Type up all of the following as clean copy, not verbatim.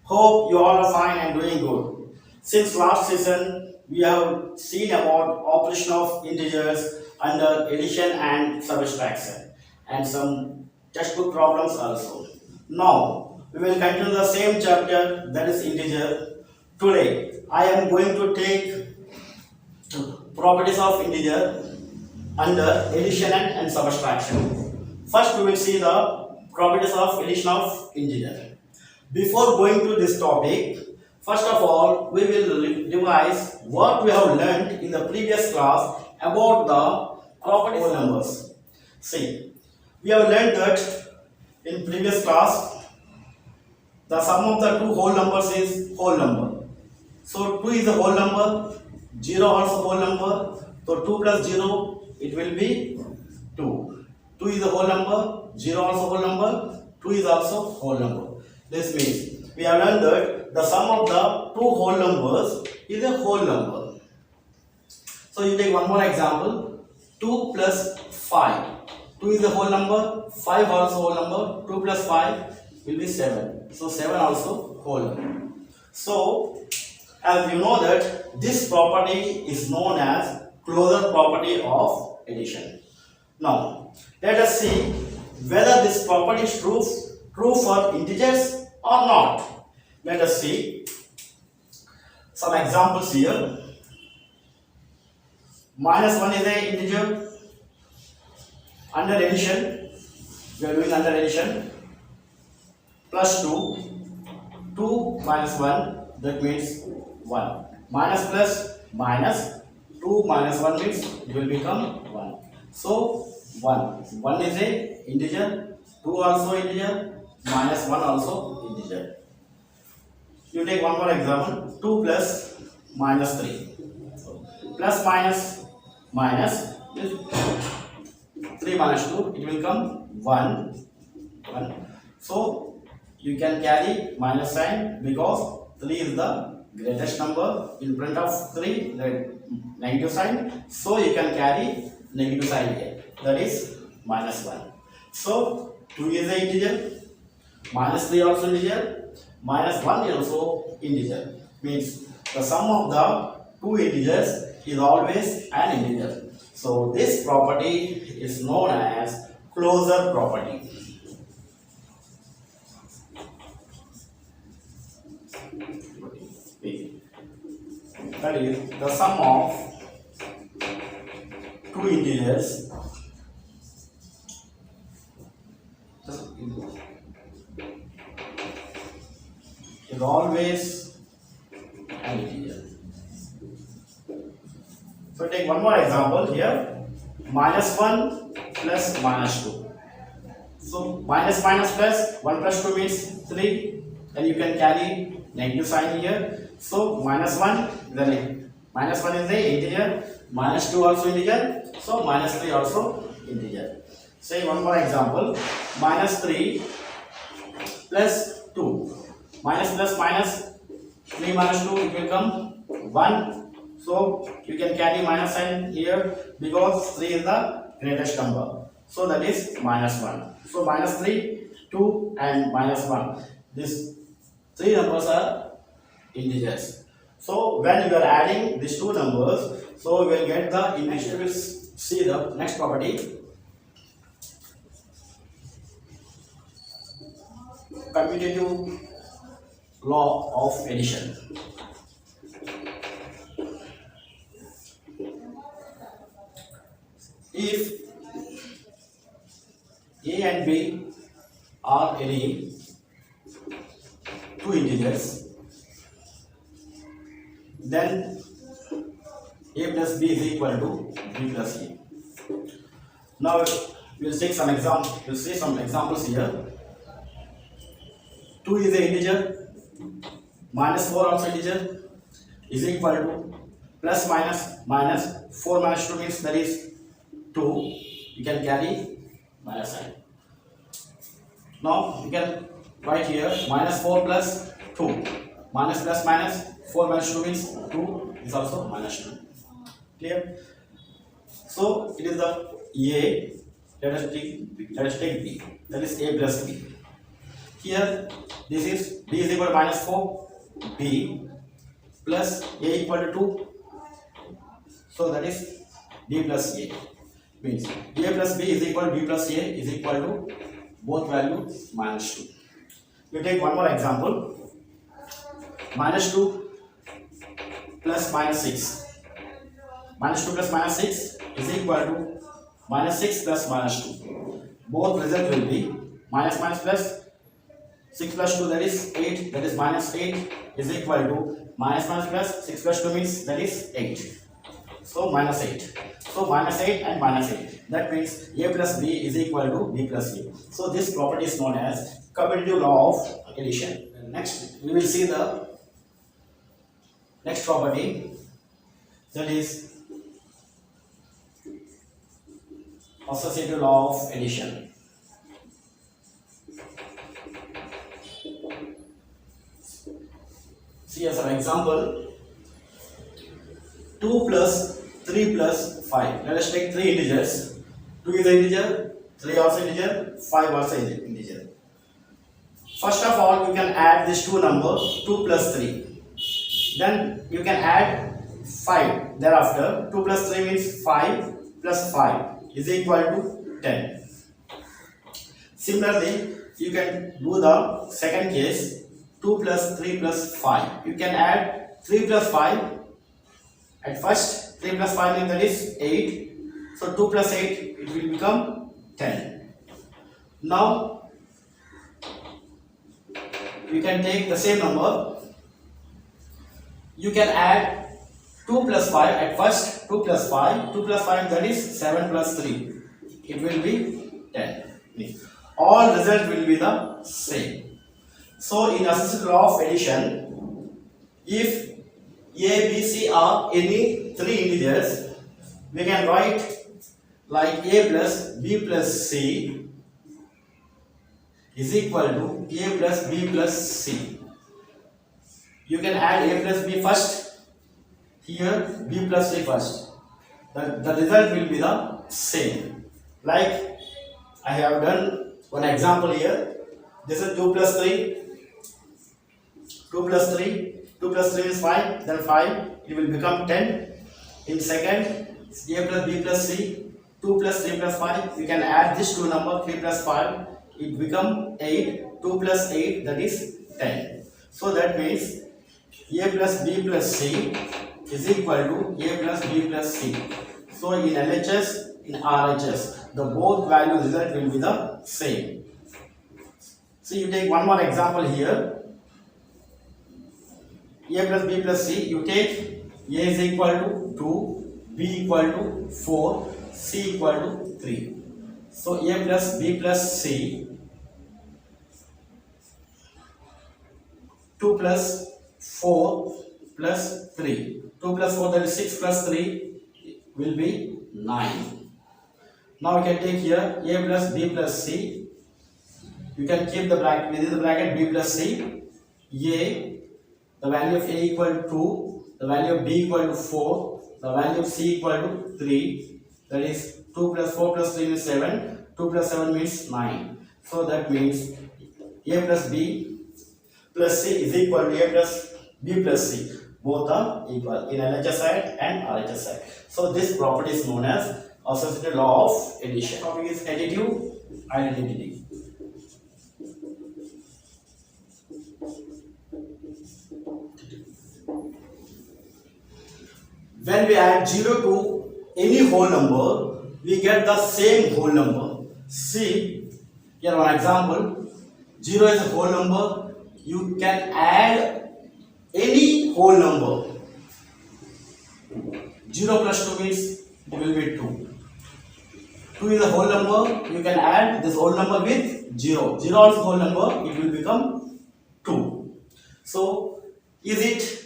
Hope you all are fine and doing good. Since last session, we have seen about operation of integers under addition and subtraction and some textbook problems also. Now, we will continue the same chapter, that is integer. Today, I am going to take properties of integer under addition and subtraction. First, we will see the properties of addition of integer. Before going to this topic, first of all, we will revise what we have learned in the previous class about the properties of numbers. See, we have learned that in previous class, the sum of the two whole numbers is whole number. So 2 is a whole number, 0 also whole number. So 2 plus 0, it will be 2. 2 is a whole number, 0 also whole number, 2 is also whole number. This means we have learned that the sum of the two whole numbers is a whole number. So you take one more example, 2 plus 5. 2 is a whole number, 5 also whole number, 2 plus 5 will be 7. So 7 also whole number. So as you know that this property is known as closure property of addition. Now let us see whether this property is true for integers or not. Let us see some examples here. Minus 1 is an integer. Under addition, we are doing under addition. Plus 2, 2 minus 1, that means 1. Minus plus minus, 2 minus 1 means it will become 1. So 1. 1 is a integer, 2 also integer, minus 1 also integer. You take one more example, 2 plus minus 3. So, plus minus minus is 3 minus 2, it will come 1. 1. So you can carry minus sign because 3 is the greatest number. In front of 3, the negative sign. So you can carry negative sign here. That is minus 1. So 2 is an integer. Minus 3 also integer. Minus 1 is also integer. Means the sum of the two integers is always an integer. So this property is known as closure property. That is the sum of two integers is always an integer. So take one more example here, minus 1 plus minus 2. So minus minus plus 1 plus 2 means 3, then you can carry negative sign here. So minus 1 is the minus 1 is the integer, minus 2 also integer, so minus 3 also integer. Say one more example, minus 3 plus 2. Minus plus minus 3 minus 2, it will come 1. So you can carry minus sign here because 3 is the greatest number. So that is minus 1. So minus 3, 2 and minus 1. These three numbers are integers. So when you are adding these two numbers, so we will get the next. We will see the next property. Commutative law of addition. If A and B are any two integers, then A plus B is equal to B plus C. Now we will take some examples. We will see some examples here. 2 is an integer, minus 4 also integer, is equal to plus minus minus 4 minus 2 means that is 2. You can carry minus sign. Now you can write here minus 4 plus 2. Minus plus minus 4 minus 2 means 2 is also minus 2. Clear? So it is the A. Let us take B. That is A plus B. Here this is b is equal to minus 4, b plus a equal to 2. So that is b plus a. Means a plus b is equal to b plus a is equal to both values minus 2. We take one more example. Minus 2 plus minus 6. Minus 2 plus minus 6 is equal to minus 6 plus minus 2. Both result will be minus minus plus 6 plus 2, that is 8, that is minus 8 is equal to minus minus plus 6 plus 2 means that is 8. So minus 8. So minus 8 and minus 8. That means a plus b is equal to b plus a. So this property is known as commutative law of addition. Next we will see the next property, that is associative law of addition. See as an example, 2 plus 3 plus 5. Let us take 3 integers. 2 is an integer, 3 also integer, 5 also integer. First of all, you can add these two numbers, 2 plus 3. Then you can add 5 thereafter. 2 plus 3 means 5 plus 5 is equal to 10. Similarly, you can do the second case, 2 plus 3 plus 5. You can add 3 plus 5. At first, 3 plus 5 means that is 8. So 2 plus 8, it will become 10. Now, you can take the same number. You can add 2 plus 5 at first. 2 plus 5. 2 plus 5, that is 7 plus 3. It will be 10. All result will be the same. So in associative law of addition, if a, b, c are any 3 integers, we can write like a plus b plus c is equal to a plus b plus c. You can add a plus b first, here b plus c first. The result will be the same. Like I have done one example here. This is 2 plus 3. 2 plus 3. 2 plus 3 is 5. Then 5. It will become 10. In second, a plus b plus c. 2 plus 3 plus 5. You can add this two number, 3 plus 5. It become 8. 2 plus 8, that is 10. So that means a plus b plus c is equal to a plus b plus c. So in LHS, in RHS, the both value result will be the same. So you take one more example here. A plus b plus c, you take a is equal to 2, b equal to 4, c equal to 3. So a plus b plus c, 2 plus 4 plus 3. 2 plus 4, that is 6 plus 3 will be 9. Now you can take here a plus b plus c. You can keep the bracket within the bracket b plus c. A, the value of a equal to 2, the value of b equal to 4, the value of c equal to 3. That is 2 plus 4 plus 3 means 7. 2 plus 7 means 9. So that means a plus b plus c is equal to a plus b plus c. Both are equal in LHS side and RHS side. So this property is known as associative law of addition. Topic is additive identity. When we add 0 to any whole number, we get the same whole number. See, here one example. 0 is a whole number. You can add any whole number. 0 plus 2 means it will be 2. 2 is a whole number. You can add this whole number with 0. 0 also whole number. It will become 2. So, is it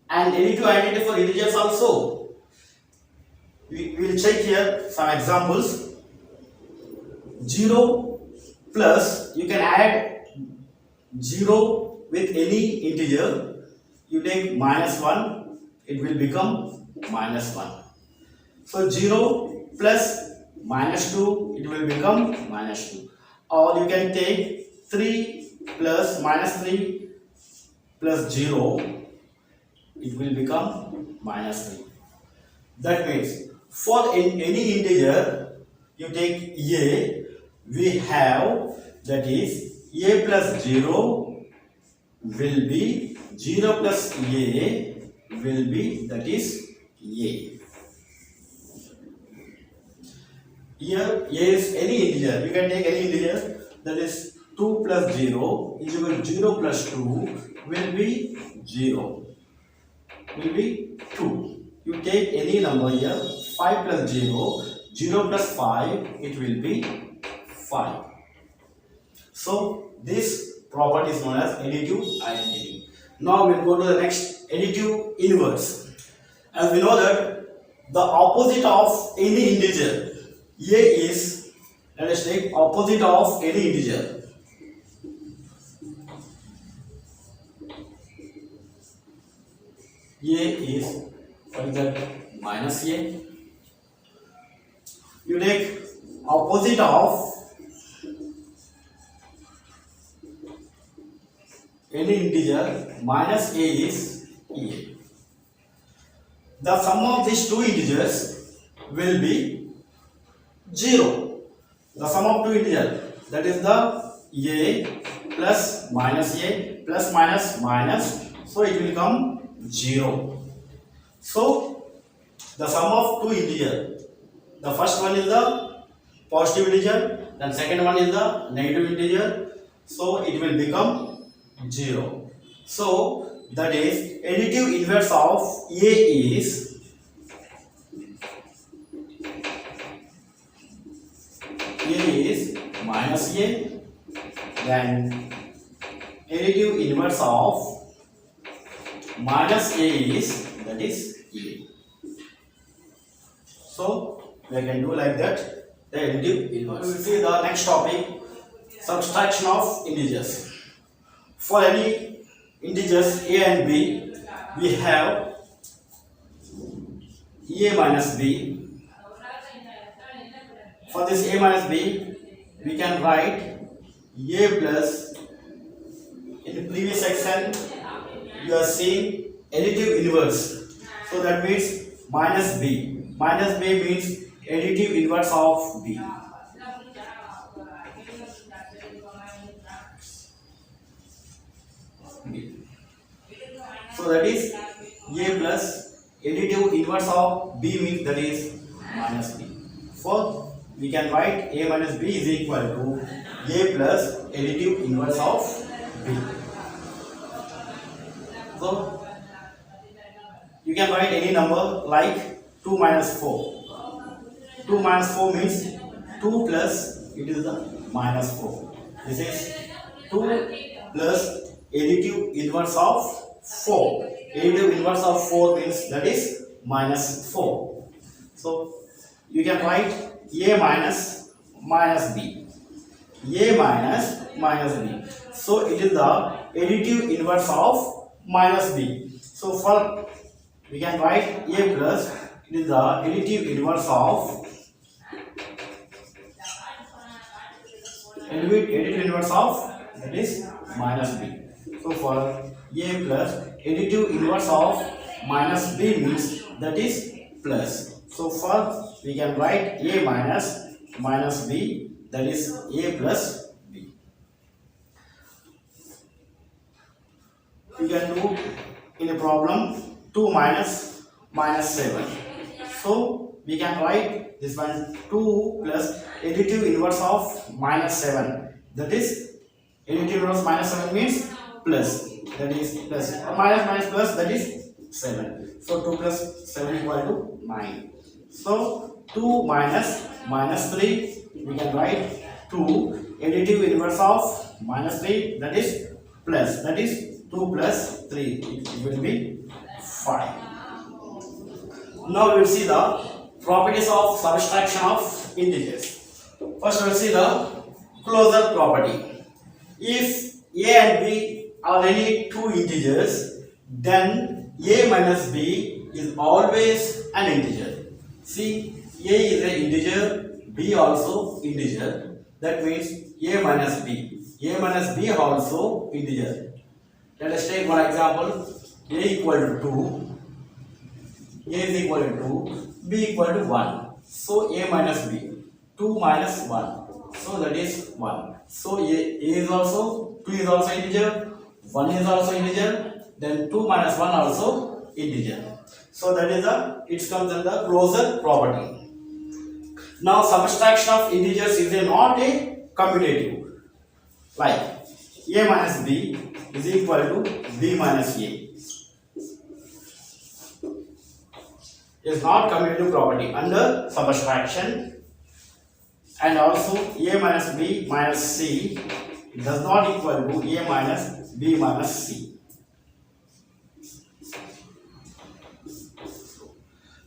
an additive identity for integers also? We will check here some examples. 0 plus, you can add 0 with any integer. You take minus 1, it will become minus 1. So 0 plus minus 2, it will become minus 2. Or you can take 3 plus minus 3 plus 0, it will become minus 3. That means for any integer you take a, we have, that is a plus 0 will be 0 plus a will be, that is a. Here a is any integer, you can take any integer, that is 2 plus 0 is equal to 0 plus 2 will be 0, will be 2. You take any number here, 5 plus 0, 0 plus 5, it will be 5. So this property is known as additive identity. Now we will go to the next, additive inverse. As we know that the opposite of any integer, a is, let us take opposite of any integer. A is, what is that, minus a. You take opposite of any integer, minus a is a. The sum of these two integers will be 0. The sum of two integers, that is the a plus minus minus, so it will come 0. So the sum of two integers, the first one is the positive integer, then second one is the negative integer, so it will become 0. So that is additive inverse of a is minus a, then additive inverse of minus a is, that is a. So we can do like that, the additive inverse. We will see the next topic, subtraction of integers. For any integers a and b, we have a minus b. For this a minus b, we can write a plus, in the previous section you are seeing additive inverse, so that means minus b. Minus b means additive inverse of b. So that is a plus additive inverse of b means, that is minus b. For we can write a minus b is equal to a plus additive inverse of b. So you can write any number like 2 minus 4. 2 minus 4 means 2 plus, it is the minus 4. This is 2 plus additive inverse of 4. Additive inverse of 4 means, that is minus 4. So you can write a minus minus b. A minus b. So it is the additive inverse of minus b. So for we can write a plus, it is the additive inverse of that is minus b. So for a plus, additive inverse of minus b means, that is plus. So first we can write a minus b, that is a plus b. We can do in a problem 2 minus 7. So we can write this one 2 plus additive inverse of minus 7. That is additive inverse minus 7 means plus. That is plus, minus plus, that is 7. So 2 plus 7 equal to 9. So 2 minus 3, we can write 2 additive inverse of minus 3, that is plus, that is 2 plus 3, it will be 5. Now we will see the properties of subtraction of integers. First we will see the closure property. If a and b are any two integers, then a minus b is always an integer. See, a is an integer, b also integer. That means a minus b a minus b are also integer. Let us take one example. A equal to 2, a is equal to 2, b equal to 1. So a minus b, 2 minus 1. So that is 1. So a is also, 2 is also integer, 1 is also integer, then 2 minus 1 also integer. So that is it comes in the closure property. Now subtraction of integers is not a commutative. Like a minus b is equal to b minus a. Is not commutative property under subtraction, and also a minus b minus c does not equal to a minus b minus c.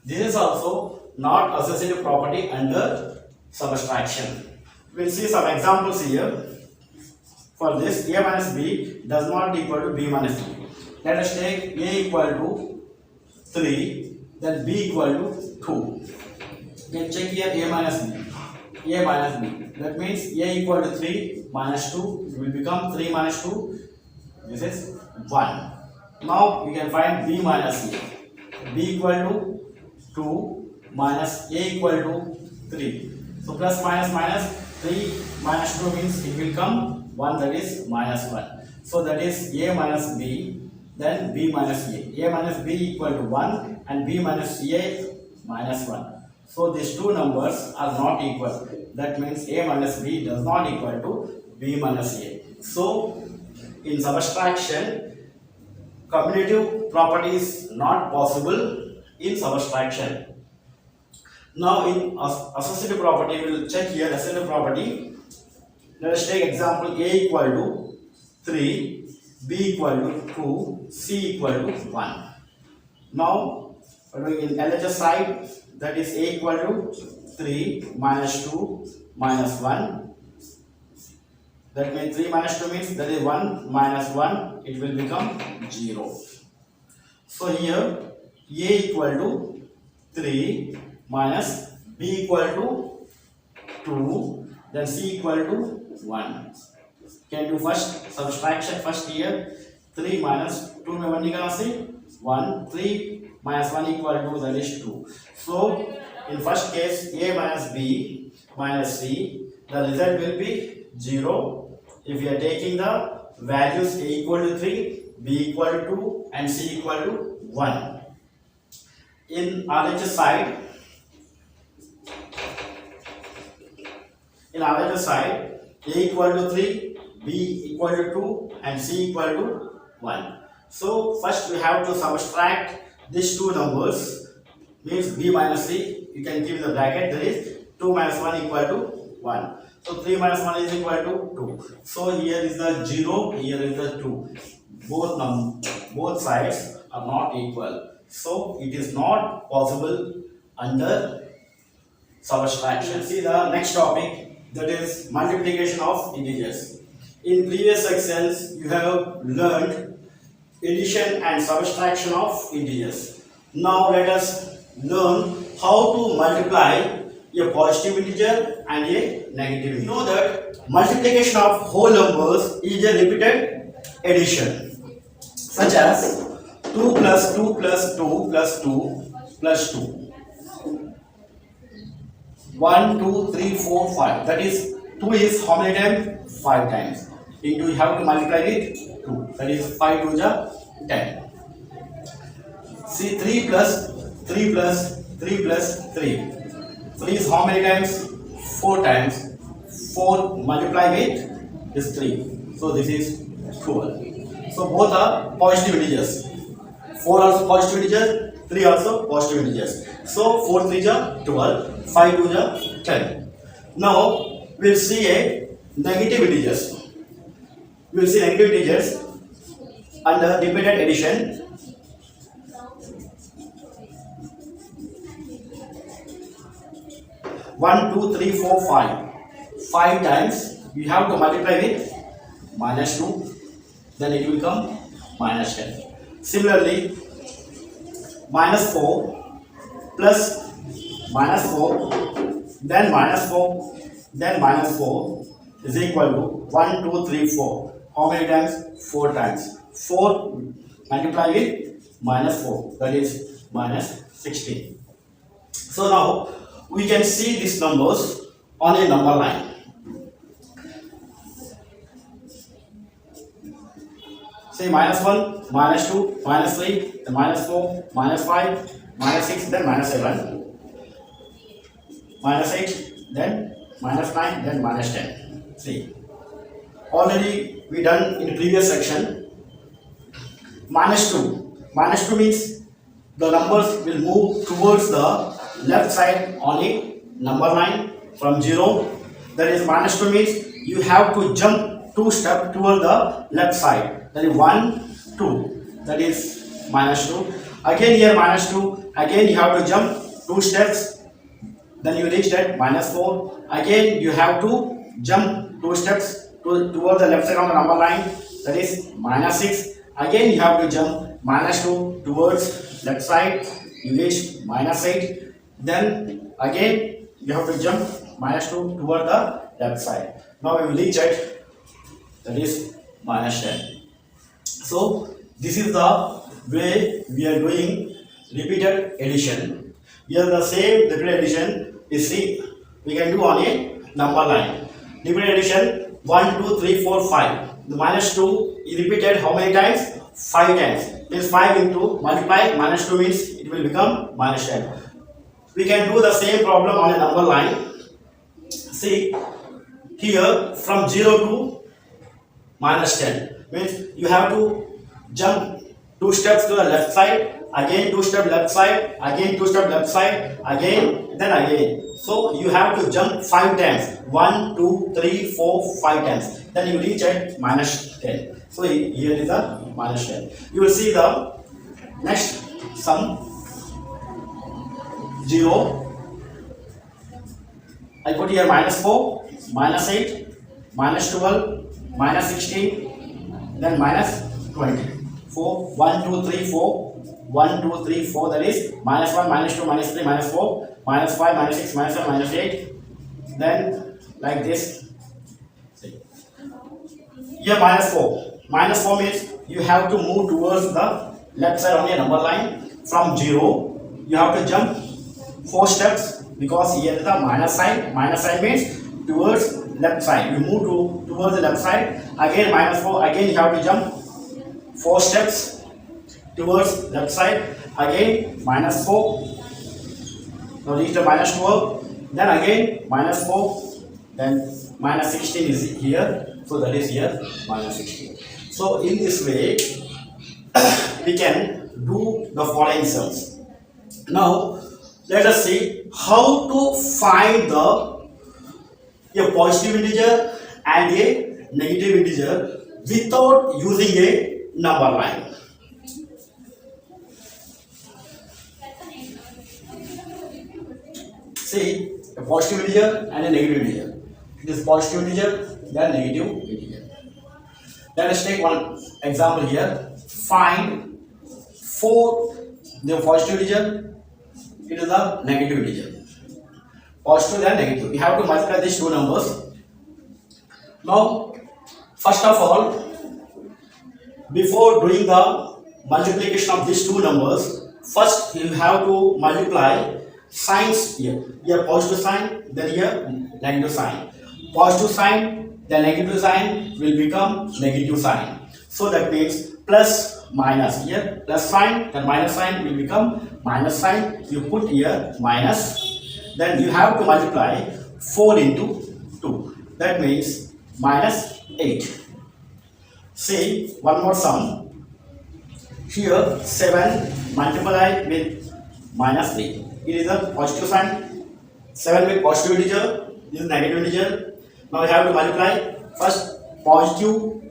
This is also not associative property under subtraction. We will see some examples here. For this, a minus b does not equal to b minus c. Let us take a equal to 3, then b equal to 2. Then check here a minus b. A minus b. That means a equal to 3 minus 2. It will become 3 minus 2. This is 1. Now we can find b minus a. B equal to 2 minus a equal to 3. So plus minus minus 3 minus 2 means it will come 1, that is minus 1. So that is a minus b, then b minus a. A minus b equal to 1 and b minus a minus 1. So these two numbers are not equal. That means a minus b does not equal to b minus a. So in subtraction, commutative property is not possible in subtraction. Now in associative property, we will check here associative property. Let us take example a equal to 3, b equal to 2, c equal to 1. Now in LHS side, that is a equal to 3 minus 2 minus 1. That means 3 minus 2 means that is 1 minus 1, it will become 0. So here a equal to 3 minus b equal to 2, then c equal to 1. Can do first subtraction first here. 3 minus 2 में 1 निकालना से 1, 3 minus 1 equal to that is 2. So in first case a minus b minus c, the result will be 0 if we are taking the values a equal to 3, b equal to 2 and c equal to 1. In RHS side, a equal to 3, b equal to 2 and c equal to 1. So first we have to subtract these two numbers, means b minus c. You can give the bracket, that is 2 minus 1 equal to 1. So 3 minus 1 is equal to 2. So here is the 0, here is the 2. Both sides are not equal. So it is not possible under subtraction. See the next topic, that is multiplication of integers. In previous sections you have learned addition and subtraction of integers. Now let us learn how to multiply a positive integer and a negative integer. You know that multiplication of whole numbers is a repeated addition, such as 2 plus 2 plus 2 plus 2 plus 2. 1, 2, 3, 4, 5. That is 2 is how many times? 5 times. Into you have to multiply it 2. That is 5 to the 10. See 3 plus 3 plus 3 plus 3. 3 is how many times? 4 times. 4 multiply with is 3. So this is 12. So both are positive integers. 4 also positive integer, 3 also positive integers. So 4 3 is 12, 5 2 is 10. Now we will see a negative integers. We will see negative integers under repeated addition. 1, 2, 3, 4, 5. 5 times you have to multiply with minus 2, then it will come minus 10. Similarly, minus 4 plus minus 4, then minus 4, then minus 4 is equal to 1, 2, 3, 4. How many times? 4 times. 4 multiply with minus 4, that is minus 16. So now we can see these numbers on a number line. Say minus 1, minus 2, minus 3, then minus 4, minus 5, minus 6, then minus 7, minus 8, then minus 9, then minus 10. See, already we done in the previous section. Minus 2. Minus 2 means the numbers will move towards the left side on a number line from 0. That is, minus 2 means you have to jump 2 steps toward the left side. That is 1, 2. That is minus 2. Again here minus 2. Again you have to jump 2 steps. Then you reach that minus 4. Again you have to jump 2 steps toward the left side on the number line. That is minus 6. Again you have to jump minus 2 towards left side. You reach minus 8. Then again you have to jump minus 2 toward the left side. Now we will reach it, that is minus 10. So this is the way we are doing repeated addition. Here the same repeated addition is we can do on a number line. Repeated addition 1, 2, 3, 4, 5. The minus 2 is repeated how many times? 5 times. Means 5 into multiply minus 2 means it will become minus 10. We can do the same problem on a number line. See here from 0 to minus 10 means you have to jump 2 steps to the left side, again 2 steps left side, again 2 steps left side, again, then again. So you have to jump 5 times. 1, 2, 3, 4, 5 times. Then you reach at minus 10. So here is the minus 10. You will see the next sum 0. I put here minus 4, minus 8, minus 12, minus 16, then minus 20. 4, 1, 2, 3, 4, 1, 2, 3, 4, that is minus 1, minus 2, minus 3, minus 4, minus 5, minus 6, minus 7, minus 8. Then like this. See. Here minus 4. Minus 4 means you have to move towards the left side on your number line from 0. You have to jump 4 steps because here is the minus sign. Minus sign means towards left side. You move towards the left side. Again minus 4. Again you have to jump 4 steps towards left side. Again minus 4. Now reach the minus 12. Then again minus 4. Then minus 16 is here. So that is here minus 16. So in this way we can do the following sums. Now let us see how to find a positive integer and a negative integer without using a number line. See, a positive integer and a negative integer. It is positive integer, then negative integer. Let us take one example here. Find 4, the positive integer, it is a negative integer. Positive and negative. We have to multiply these two numbers. Now, first of all, before doing the multiplication of these two numbers, first you have to multiply signs here. Here positive sign, then here negative sign. Positive sign, the negative sign will become negative sign. So that means plus minus. Here plus sign, then minus sign will become minus sign. You put here minus. Then you have to multiply 4 into 2. That means minus 8. See one more sum. Here 7 multiplied with minus 3. It is a positive sign. 7 with positive integer. This is negative integer. Now we have to multiply first positive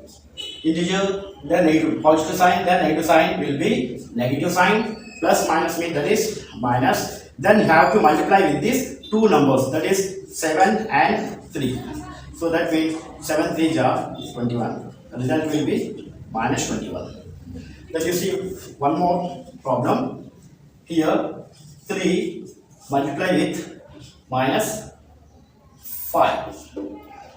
integer, then negative. Positive sign, then negative sign will be negative sign. Plus minus means that is minus. Then you have to multiply with these two numbers, that is 7 and 3. So that means 7 3 are 21. The result will be minus 21. Then you see one more problem. Here 3 multiply with minus 5.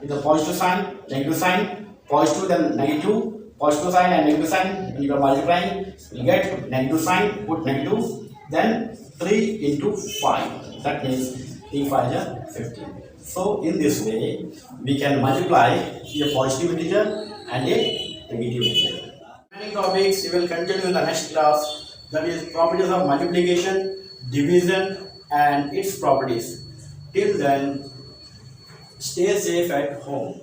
with a positive sign, negative sign, positive then negative, positive sign and negative sign. When you are multiplying, you get negative sign, put negative, then 3 into 5. That means 3 5 is 15. So in this way, we can multiply a positive integer and a negative integer. Remaining topics we will continue in the next class. That is properties of multiplication, division, and its properties. Till then, stay safe at home.